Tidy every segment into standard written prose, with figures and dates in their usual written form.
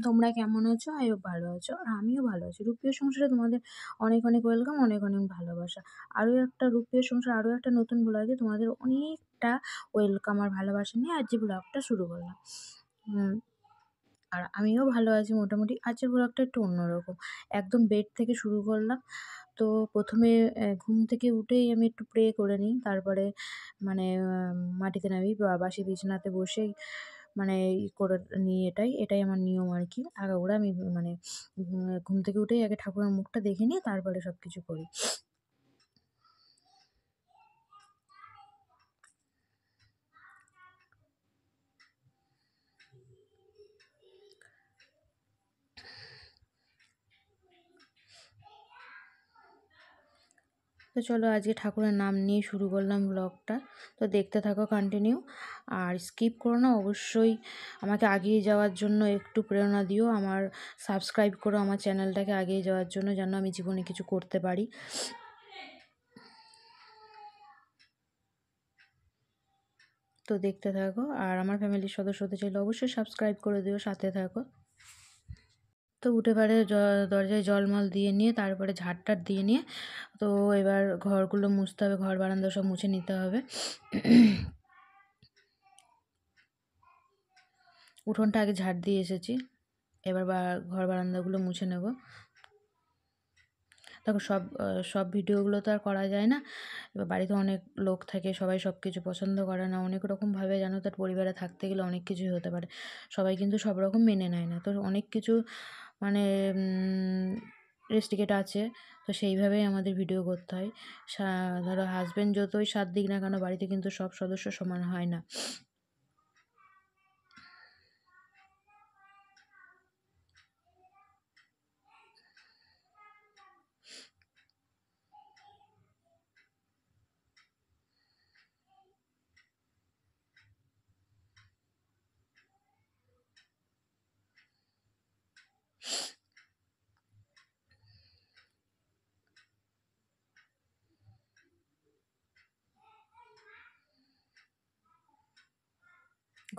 তোমরা কেমন আছো? আই হোপ ভালো আছো। আর আমিও ভালো আছি। রূপীয় সংসারে তোমাদের অনেক, অনেক ওয়েলকাম, অনেক, অনেক ভালোবাসা। আরো একটা রূপীয় সংসার, আরো একটা নতুন ব্লগে তোমাদের অনেকটা ওয়েলকাম আর ভালোবাসা নিয়ে আজকে ব্লগটা শুরু করলাম। হুম, আর আমিও ভালো আছি মোটামুটি। আজকের ব্লগটা একটু অন্যরকম। একদম বেড থেকে শুরু করলাম। তো ১ম এ ঘুম থেকে উঠেই আমি একটু প্রে করে নিই। তারপরে মানে মাটিতে নামি বা বাসি বিছানাতে বসেই মানে করে নিই এটাই আমার নিয়ম আরকি। আগাগোড়া আমি মানে ঘুম থেকে উঠেই আগে ঠাকুরের মুখটা দেখে নিয়ে তারপরে সবকিছু করি। তো চলো আজকে ঠাকুরের নাম নিয়ে শুরু করলাম ব্লগটা। তো দেখতে থাকো কন্টিনিউ। আর স্কিপ করো না, অবশ্যই আমাকে এগিয়ে যাওয়ার জন্য একটু প্রেরণা দিও। আমার সাবস্ক্রাইব করো আমার চ্যানেলটাকে এগিয়ে যাওয়ার জন্য, যেন আমি জীবনে কিছু করতে পারি। তো দেখতে থাকো। আর আমার ফ্যামিলির সদস্য হতে চাইলে অবশ্যই সাবস্ক্রাইব করে দিও, সাথে থাকো। তো উঠে পারে দরজায় জলমল দিয়ে নিয়ে তারপরে ঝাড়-টাড় দিয়ে নিয়ে তো এবার ঘরগুলো মুছতে হবে, ঘর বারান্দা সব মুছে নিতে হবে। উঠোনটা আগে ঝাড় দিয়ে এসেছি, এবার ঘর বারান্দাগুলো মুছে নেব। দেখো সব ভিডিওগুলো তো আর করা যায় না। এবার বাড়িতে অনেক লোক থাকে, সবাই সব কিছু পছন্দ করে না, অনেক রকমভাবে জানো তার পরিবারে থাকতে গেলে অনেক কিছুই হতে পারে। সবাই কিন্তু সব রকম মেনে নেয় না। তো অনেক কিছু মানে রেস্ট্রিকেট আছে। তো সেইভাবেই আমাদের ভিডিও করতে হয়। ধরো হাজব্যান্ড যতই সাথ দিক না কেন, বাড়িতে কিন্তু সব সদস্য সমান হয় না।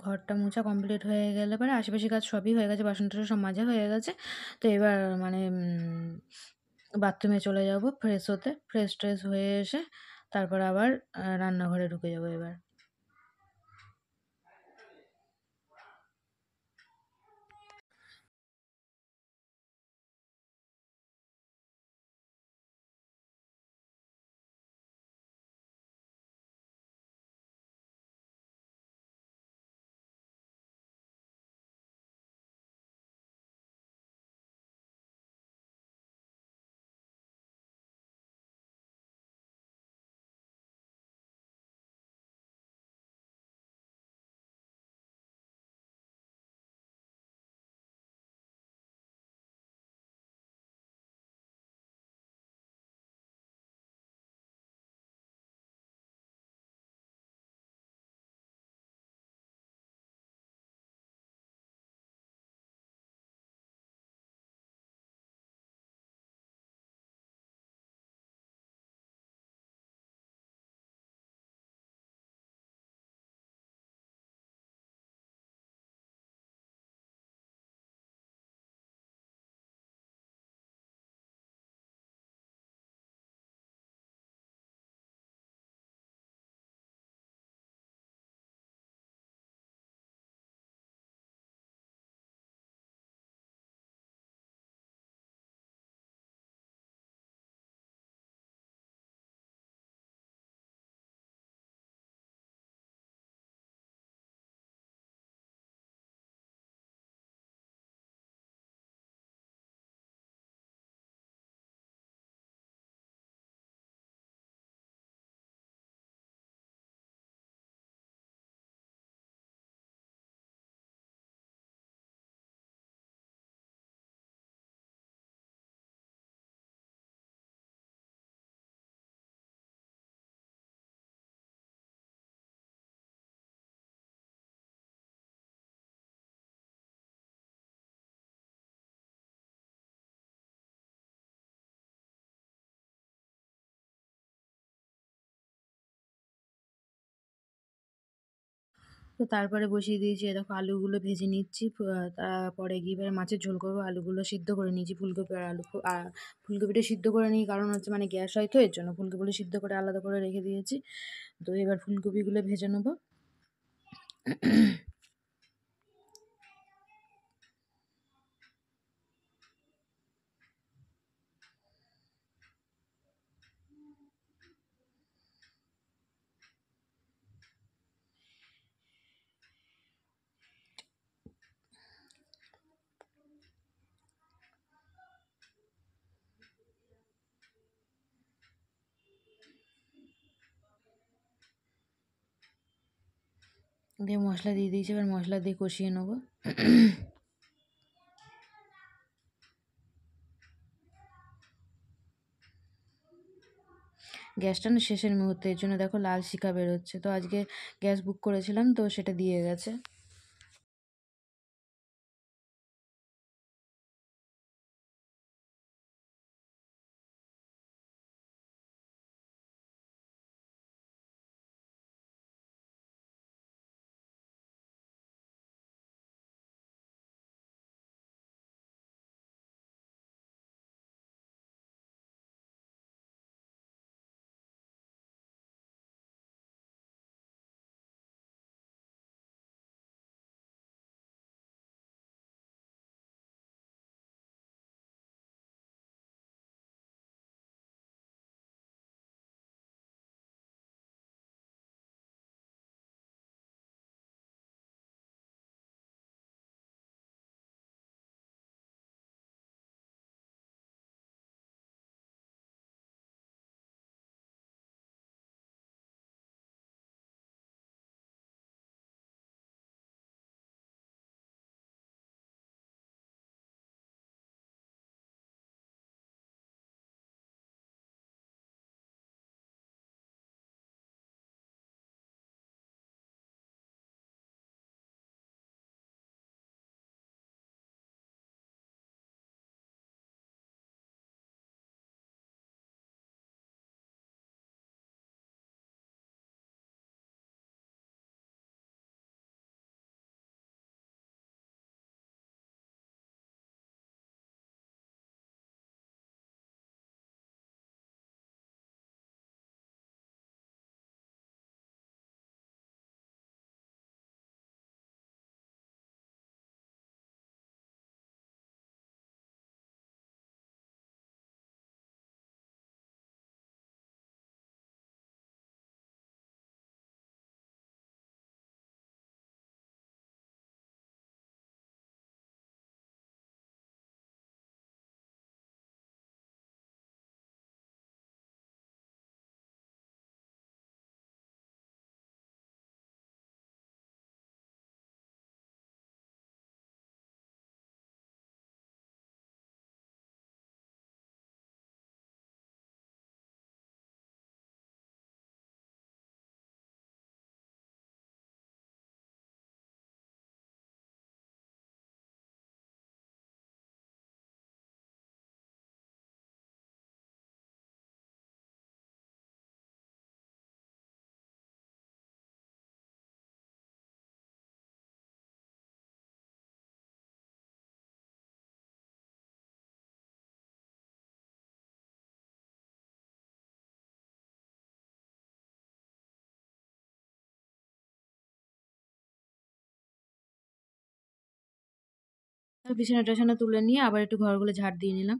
ঘরটা মোছা কমপ্লিট হয়ে গেলে পরে আশেপাশে কাজ সবই হয়ে গেছে, বাসন টাসন সব মাজা হয়ে গেছে। তো এবার মানে বাথরুমে চলে যাব ফ্রেশ হতে। ফ্রেশ ট্রেশ হয়ে এসে তারপর আবার রান্নাঘরে ঢুকে যাব এবার। তো তারপরে বসিয়ে দিয়েছি, এ দেখো আলুগুলো ভেজে নিচ্ছি। তারপরে গিয়ে এবারে মাছের ঝোল করবো। আলুগুলো সিদ্ধ করে নিয়েছি, ফুলকপি আর আলু ফুলকপিটা সিদ্ধ করে নিই, কারণ হচ্ছে মানে গ্যাস হয় তো, এর জন্য ফুলকপিগুলো সিদ্ধ করে আলাদা করে রেখে দিয়েছি। তো এবার ফুলকপিগুলো ভেজে নেবো। দিয়ে মশলা দিয়ে দিয়েছি, এবার মশলা দিয়ে কষিয়ে নেবো। গ্যাসটা না শেষের মুহূর্তে, এর জন্য দেখো লাল শিখা বেরোচ্ছে। তো আজকে গ্যাস বুক করেছিলাম, তো সেটা দিয়ে গেছে। বিছানা টিছানা তুলে নিয়ে আবার একটু ঘরগুলো ঝাড় দিয়ে নিলাম।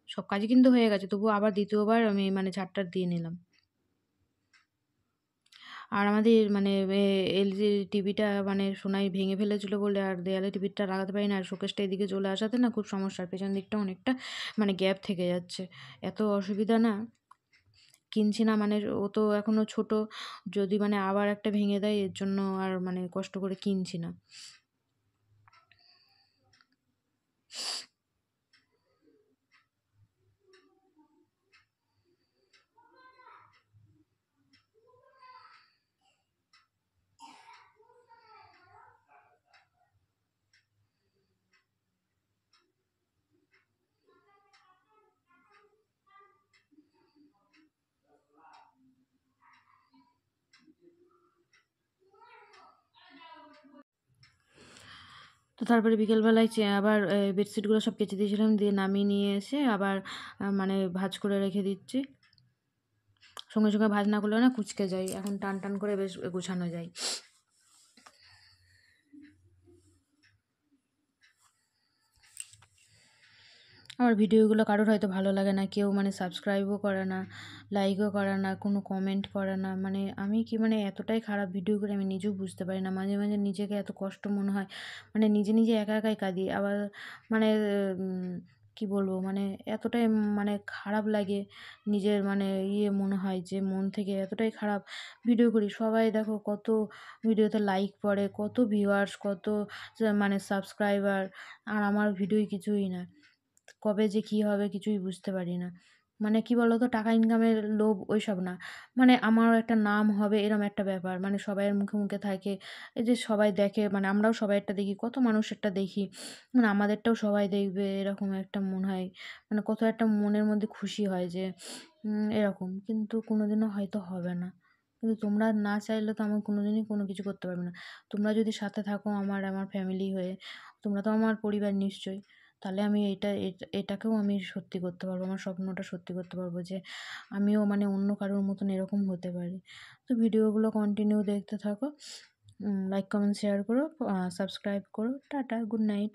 সব কাজই কিন্তু হয়ে গেছে, তবুও আবার দ্বিতীয়বার আমি মানে ঝাড় দিয়ে নিলাম। আর আমাদের মানে এলজি টিভিটা মানে সোনাই ভেঙে ফেলেছিল বলে আর দেয়ালে টিভিটা লাগাতে পারি না, আর শোকেসটা এদিকে চলে আসাতে না খুব সমস্যার, পেছন দিকটা অনেকটা মানে গ্যাপ থেকে যাচ্ছে। এত অসুবিধা না, কিনছি না মানে ও তো এখনও ছোট, যদি মানে আবার একটা ভেঙে দেয় এর জন্য আর মানে কষ্ট করে কিনছি না। তো তারপরে বিকেলবেলায় আবার বেডশিটগুলো সব কেচে দিয়েছিলাম, দিয়ে নামিয়ে নিয়ে এসে আবার মানে ভাঁজ করে রেখে দিচ্ছি। সঙ্গে সঙ্গে ভাঁজ না করলে না কুঁচকে যায়, এখন টান টান করে বেশ গোছানো যায়। আমার ভিডিওগুলো কারোর হয়তো ভালো লাগে না, কেউ মানে সাবস্ক্রাইবও করে না, লাইকও করে না, কোনো কমেন্ট করে না। মানে আমি কি মানে এতটাই খারাপ ভিডিও করি আমি নিজেও বুঝতে পারি না। মাঝে মাঝে নিজেকে এত কষ্ট মনে হয়, মানে নিজে নিজে একা একাই কাঁদি। আবার মানে কি বলবো, মানে এতটাই মানে খারাপ লাগে, নিজের মানে মনে হয় যে মন থেকে এতটাই খারাপ ভিডিও করি। সবাই দেখো কত ভিডিওতে লাইক পড়ে, কত ভিউয়ার্স, কত মানে সাবস্ক্রাইবার, আর আমার ভিডিও কিছুই না। কবে যে কী হবে কিছুই বুঝতে পারি না। মানে কি বলতো, টাকা ইনকামের লোভ ওইসব না। মানে আমারও একটা নাম হবে এরম একটা ব্যাপার। মানে সবাইয়ের মুখে মুখে থাকে। এই যে সবাই দেখে, মানে আমরাও সবাইয়েরটা দেখি, কত মানুষেরটা দেখি। মানে আমাদেরটাও সবাই দেখবে এরকম একটা মনে হয়। মানে কত একটা মনের মধ্যে খুশি হয় যে এরকম। কিন্তু কোনোদিনও হয়তো হবে না। কিন্তু তোমরা না চাইলে তো আমি কোনোদিনই কোনো কিছু করতে পারবো না। তোমরা যদি সাথে থাকো আমার ফ্যামিলি হয়ে, তোমরা তো আমার পরিবার নিশ্চয়ই। তাহলে আমি এটাকেও আমি সত্যি করতে পারবো। আমার স্বপ্নটা সত্যি করতে পারবো যে আমিও মানে অন্য কারোর মতন এরকম হতে পারি। তো ভিডিওগুলো কন্টিনিউ দেখতে থাকো। লাইক, কমেন্ট, শেয়ার করো, সাবস্ক্রাইব করো। Tata, good night.